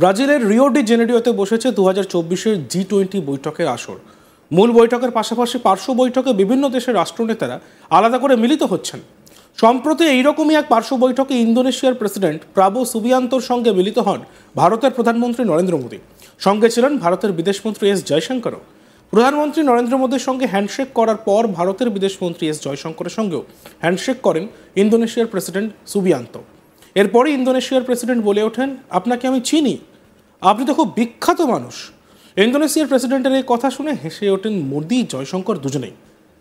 ব্রাজিলের Rio de জেনেরিওতে বসেছে 2024-এর G20 বৈঠকের আসর। মূল বৈঠকের পাশাপাশি পার্শ্ব বৈঠকে বিভিন্ন দেশের রাষ্ট্রনেতারা আলাদা করে মিলিত হচ্ছেন। সম্প্রতি এইরকমই এক পার্শ্ব বৈঠকে ইন্দোনেশিয়ার প্রেসিডেন্ট প্রাবো সুবিয়ান্তোর সঙ্গে মিলিত হন ভারতের প্রধানমন্ত্রী নরেন্দ্র মোদী। সঙ্গে ছিলেন ভারতের বিদেশমন্ত্রী এস জয়শঙ্করও। প্রধানমন্ত্রী নরেন্দ্র মোদীর সঙ্গে হ্যান্ডশেক করার পর ভারতের বিদেশমন্ত্রী এস জয়শঙ্করের সঙ্গেও হ্যান্ডশেক করেন ইন্দোনেশিয়ার প্রেসিডেন্ট সুবিয়ান্তো। এরপরই ইন্দোনেশিয়ার প্রেসিডেন্ট বলে ওঠেন, আপনাকে আমি চিনি, আপনি তো খুব বিখ্যাত মানুষ। ইন্দোনেশিয়ার প্রেসিডেন্টের এই কথা শুনে হেসে ওঠেন মোদি জয়শঙ্কর দুজনেই।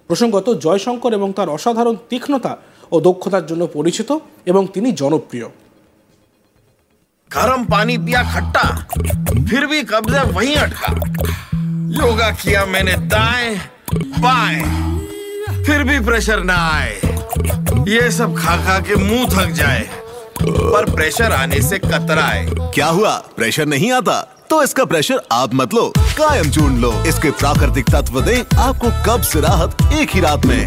প্রসঙ্গত, জয়শঙ্কর এবং তার অসাধারণ তীক্ষ্ণতা ও দক্ষতার জন্য পরিচিত এবং তিনি জনপ্রিয়। गरम पानी पिया खट्टा, फिर भी कब्जा वहीं अटका। योगा किया मैंने दाएं बाएं, फिर भी प्रेशर ना आए। ये सब खा खा के मुंह थक जाए, पर प्रेशर आने से कतराए। क्या हुआ, प्रेशर नहीं आता? तो इसका प्रेशर आप मत लो, कायम चूर्ण लो। इसके प्राकृतिक तत्व दें आपको कब्ज से राहत एक ही रात में।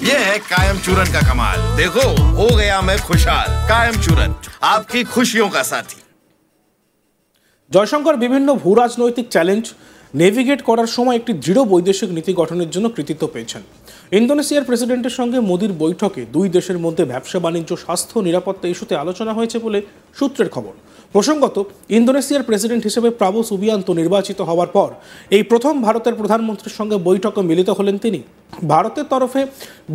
ये है कायम चूरन का कमाल। देखो, हो गया मैं खुशहाल। कायम चूरन, आपकी खुशियों का साथी। জয়শঙ্কর বিভিন্ন ভূরাজনৈতিক চ্যালেঞ্জ নেভিগেট করার সময় একটি দৃঢ় বৈদেশিক নীতি গঠনের জন্য কৃতিত্ব পেয়েছেন। ইন্দোনেশিয়ার প্রেসিডেন্টের সঙ্গে মোদির বৈঠকে দুই দেশের মধ্যে ব্যবসা বাণিজ্য, স্বাস্থ্য, নিরাপত্তা ইস্যুতে আলোচনা হয়েছে বলে সূত্রের খবর। প্রসঙ্গত, ইন্দোনেশিয়ার প্রেসিডেন্ট হিসেবে প্রাবো সুবিয়ান্তো নির্বাচিত হওয়ার পর এই প্রথম ভারতের প্রধানমন্ত্রীর সঙ্গে বৈঠকে মিলিত হলেন তিনি। ভারতের তরফে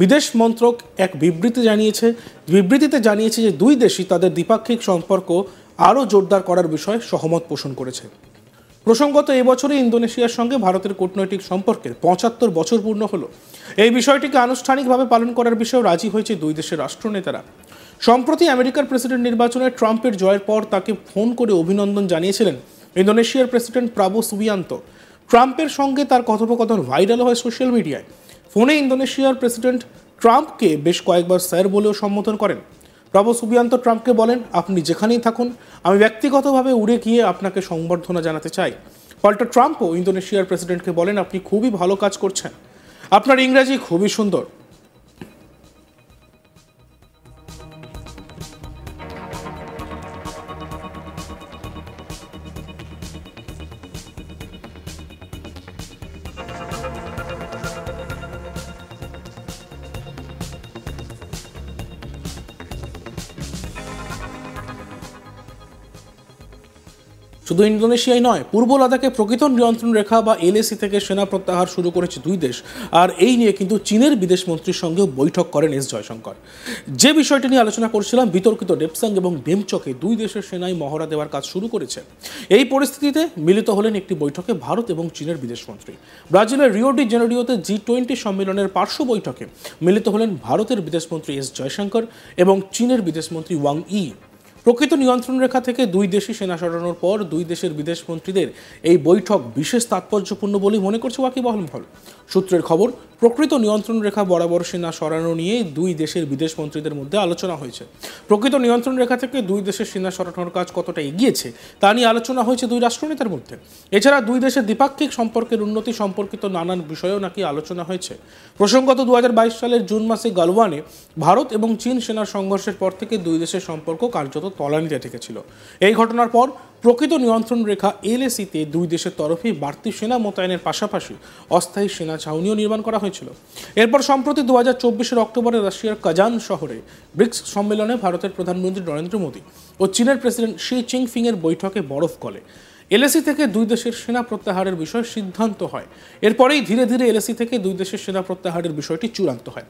বিদেশ মন্ত্রক এক বিবৃতিতে জানিয়েছে যে দুই দেশই তাদের দ্বিপাক্ষিক সম্পর্ক আরও জোরদার করার বিষয়ে সহমত পোষণ করেছে। প্রসঙ্গত, এবছরে ইন্দোনেশিয়ার সঙ্গে ভারতের কূটনৈতিক সম্পর্কের 75 বছর পূর্ণ হলো। এই বিষয়টিকে আনুষ্ঠানিকভাবে পালন করার বিষয়েও রাজি হয়েছে দুই দেশের রাষ্ট্রনেতারা। সম্প্রতি আমেরিকার প্রেসিডেন্ট নির্বাচনে ট্রাম্পের জয়ের পর তাকে ফোন করে অভিনন্দন জানিয়েছিলেন ইন্দোনেশিয়ার প্রেসিডেন্ট প্রাবো সুবিয়ান্তো। ট্রাম্পের সঙ্গে তার কথোপকথন ভাইরাল হয় সোশ্যাল মিডিয়ায়। ফোনে ইন্দোনেশিয়ার প্রেসিডেন্ট ট্রাম্পকে বেশ কয়েকবার স্যার বলেও সম্বোধন করেন। প্রাবো সুবিয়ান্তো ট্রাম্পকে বলেন, আপনি যেখানেই থাকুন, আমি ব্যক্তিগতভাবে উড়ে গিয়ে আপনাকে সংবর্ধনা জানাতে চাই। পাল্টা ট্রাম্পও ইন্দোনেশিয়ার প্রেসিডেন্টকে বলেন, আপনি খুবই ভালো কাজ করছেন, আপনার ইংরেজি খুবই সুন্দর। শুধু ইন্দোনেশিয়াই নয়, পূর্ব লাদাখে প্রকৃত নিয়ন্ত্রণ রেখা বা এলএসি থেকে সেনা প্রত্যাহার শুরু করেছে দুই দেশ। আর এই নিয়ে কিন্তু চীনের বিদেশমন্ত্রীর সঙ্গেও বৈঠক করেন এস জয়শঙ্কর। যে বিষয়টি নিয়ে আলোচনা করছিলাম, বিতর্কিত ডেপসাং এবং ডেমচকে দুই দেশের সেনাই মহড়া দেওয়ার কাজ শুরু করেছে। এই পরিস্থিতিতে মিলিত হলেন একটি বৈঠকে ভারত এবং চীনের বিদেশমন্ত্রী। ব্রাজিলের রিও ডি জেনেরিওতে G20 সম্মেলনের পার্শ্ব বৈঠকে মিলিত হলেন ভারতের বিদেশমন্ত্রী এস জয়শঙ্কর এবং চীনের বিদেশমন্ত্রী ওয়াং ই। প্রকৃত নিয়ন্ত্রণ রেখা থেকে দুই দেশই সেনা সরানোর পর দুই দেশের বিদেশমন্ত্রীদের এই বৈঠক বিশেষ তাৎপর্যপূর্ণ বলেই মনে করছে ওয়াকিবহাল মহল। সূত্রের খবর, প্রকৃত নিয়ন্ত্রণ রেখা বরাবর সেনা সরানো নিয়ে দুই দেশের বিদেশমন্ত্রীদের মধ্যে আলোচনা হয়েছে। প্রকৃত নিয়ন্ত্রণ রেখা থেকে দুই দেশের সেনা সরানোর কাজ কতটা এগিয়েছে তা নিয়ে আলোচনা হয়েছে দুই রাষ্ট্রনেতার মধ্যে। এছাড়া দুই দেশের দ্বিপাক্ষিক সম্পর্কের উন্নতি সম্পর্কিত নানান বিষয়েও নাকি আলোচনা হয়েছে। প্রসঙ্গত, 2022 সালের জুন মাসে গালওয়ানে ভারত এবং চীন সেনার সংঘর্ষের পর থেকে দুই দেশের সম্পর্ক কার্যত তলানিতে ঠেকেছিল। এই ঘটনার পর প্রকৃত নিয়ন্ত্রণ রেখা এলএসিতে দুই দেশের তরফেই বাড়তি সেনা মোতায়েনের পাশাপাশি অস্থায়ী সেনা ছাউনিও নির্মাণ করা হয়েছিল। এরপর সম্প্রতি 2024-এর অক্টোবরে রাশিয়ার কাজান শহরে ব্রিক্স সম্মেলনে ভারতের প্রধানমন্ত্রী নরেন্দ্র মোদী ও চীনের প্রেসিডেন্ট শি চিনফিংয়ের বৈঠকে বরফ গলে এলএসি থেকে দুই দেশের সেনা প্রত্যাহারের বিষয়ে সিদ্ধান্ত হয়। এরপরেই ধীরে ধীরে এলএসি থেকে দুই দেশের সেনা প্রত্যাহারের বিষয়টি চূড়ান্ত হয়।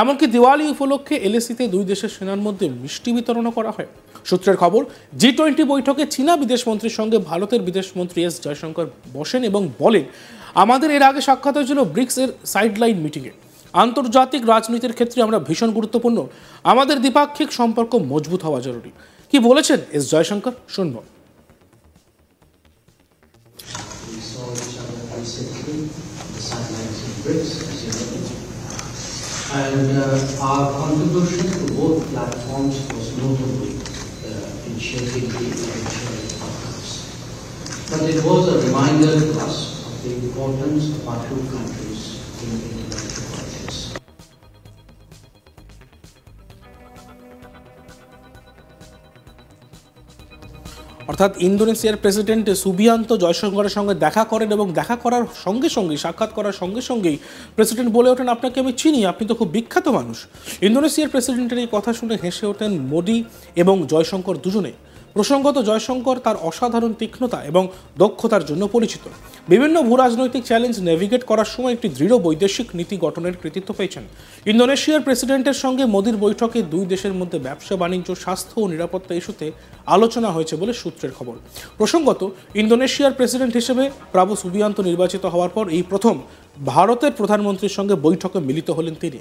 এমনকি দিওয়ালি উপলক্ষে এলএসিতে দুই দেশের সেনার মধ্যে মিষ্টি বিতরণও করা হয়। সূত্রের খবর, G20 বৈঠকে চীনা বিদেশমন্ত্রীর সঙ্গে ভারতের বিদেশমন্ত্রী এস জয়শঙ্কর বসেন এবং বলেন, আমাদের এর আগে সাক্ষাৎ হয়েছিল ব্রিক্সের সাইডলাইন মিটিংয়ে। আন্তর্জাতিক রাজনীতির ক্ষেত্রে আমরা ভীষণ গুরুত্বপূর্ণ, আমাদের দ্বিপাক্ষিক সম্পর্ক মজবুত হওয়া জরুরি। কি বলেছেন এস জয়শঙ্কর, শুনব। And our contribution to both platforms was notable in shaping the eventual outcomes. But it was a reminder to us of the importance of our two countries in international politics. অর্থাৎ ইন্দোনেশিয়ার president Subianto জয়শঙ্করের সঙ্গে দেখা করেন এবং দেখা করার সঙ্গে সঙ্গেই সাক্ষাৎ করার সঙ্গে সঙ্গেই প্রেসিডেন্ট বলে ওঠেন, আপনাকে আমি চিনি, আপনি তো খুব বিখ্যাত মানুষ। ইন্দোনেশিয়ার প্রেসিডেন্টের এই কথা শুনে হেসে ওঠেন মোদি এবং জয়শঙ্কর দুজনেই। প্রসঙ্গত, জয়শঙ্কর তার অসাধারণ তীক্ষ্ণতা এবং দক্ষতার জন্য পরিচিত। বিভিন্ন ভূরাজনৈতিক চ্যালেঞ্জ নেভিগেট করার সময় একটি দৃঢ় বৈদেশিক নীতি গঠনের কৃতিত্ব পেয়েছেন। ইন্দোনেশিয়ার প্রেসিডেন্টের সঙ্গে মোদির বৈঠকে দুই দেশের মধ্যে ব্যবসা বাণিজ্য, স্বাস্থ্য ও নিরাপত্তা ইস্যুতে আলোচনা হয়েছে বলে সূত্রের খবর। প্রসঙ্গত, ইন্দোনেশিয়ার প্রেসিডেন্ট হিসেবে প্রাবো সুবিয়ান্তো নির্বাচিত হওয়ার পর এই প্রথম ভারতের প্রধানমন্ত্রীর সঙ্গে বৈঠকে মিলিত হলেন তিনি।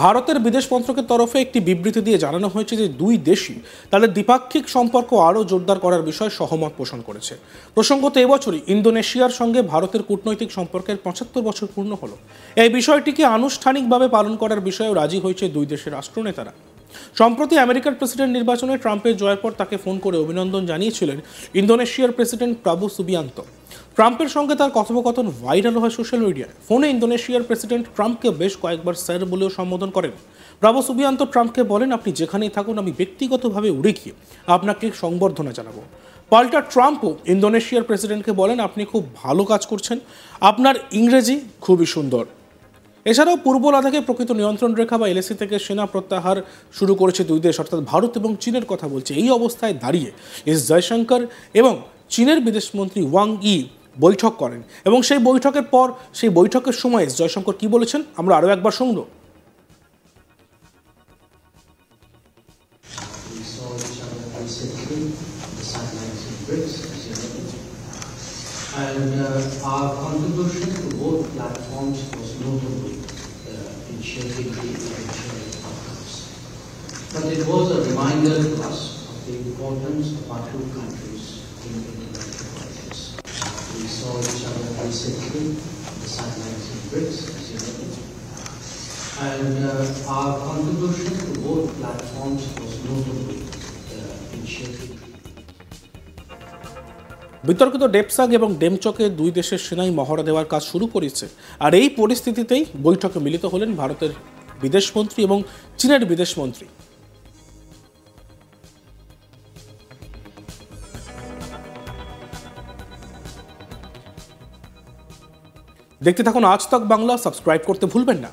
ভারতের বিদেশ মন্ত্রকের তরফে একটি বিবৃতি দিয়ে জানানো হয়েছে যে দুই দেশই তাদের দ্বিপাক্ষিক সম্পর্ক আরও জোরদার করার বিষয়ে সহমত পোষণ করেছে। প্রসঙ্গত, এবছরই ইন্দোনেশিয়ার সঙ্গে ভারতের কূটনৈতিক সম্পর্কের ৭৫ বছর পূর্ণ হলো। এই বিষয়টিকে আনুষ্ঠানিকভাবে পালন করার বিষয়েও রাজি হয়েছে দুই দেশের রাষ্ট্রনেতারা। সম্প্রতি আমেরিকার প্রেসিডেন্ট নির্বাচনে ট্রাম্পের জয়ের পর তাকে ফোন করে অভিনন্দন জানিয়েছিলেন ইন্দোনেশিয়ার প্রেসিডেন্ট প্রাবো সুবিয়ান্তো। ট্রাম্পের সঙ্গে তার কথোপকথন ভাইরাল হয় সোশ্যাল মিডিয়ায়। ফোনে ইন্দোনেশিয়ার প্রেসিডেন্ট ট্রাম্পকে বেশ কয়েকবার স্যার বলেও সম্বোধন করেন। প্রাবো সুবিয়ান্তো ট্রাম্পকে বলেন, আপনি যেখানেই থাকুন আমি ব্যক্তিগতভাবে উড়ে গিয়ে আপনাকে সংবর্ধনা জানাবো। পাল্টা ট্রাম্পও ইন্দোনেশিয়ার প্রেসিডেন্টকে বলেন, আপনি খুব ভালো কাজ করছেন, আপনার ইংরেজি খুবই সুন্দর। এছাড়াও পূর্ব লাদাখে প্রকৃত নিয়ন্ত্রণ রেখা বা এলএসি থেকে সেনা প্রত্যাহার শুরু করেছে দুই দেশ, অর্থাৎ ভারত এবং চীনের কথা বলছে। এই অবস্থায় দাঁড়িয়ে এস জয়শঙ্কর এবং চীনের বিদেশমন্ত্রী ওয়াং ই বৈঠক করেন এবং সেই বৈঠকের পর সেই বৈঠকের সময় এস জয়শঙ্কর কি বলেছেন আমরা আরও একবার শুনব। And our contribution to both platforms was notable in shaping the eventual outcomes. But it was a reminder to us of the importance of our two countries in international crisis. We saw each other recently, the satellites in BRICS, as you know. And our contribution to both platforms was notable in shaping. বিতর্কিত ডেপসাগ এবং ডেমচকে দুই দেশের সেনাই মহড়া দেওয়ার কাজ শুরু করেছে। আর এই পরিস্থিতিতেই বৈঠকে মিলিত হলেন ভারতের বিদেশমন্ত্রী এবং চীনের বিদেশমন্ত্রী। দেখতে থাকুন আজ তক বাংলা, সাবস্ক্রাইব করতে ভুলবেন না।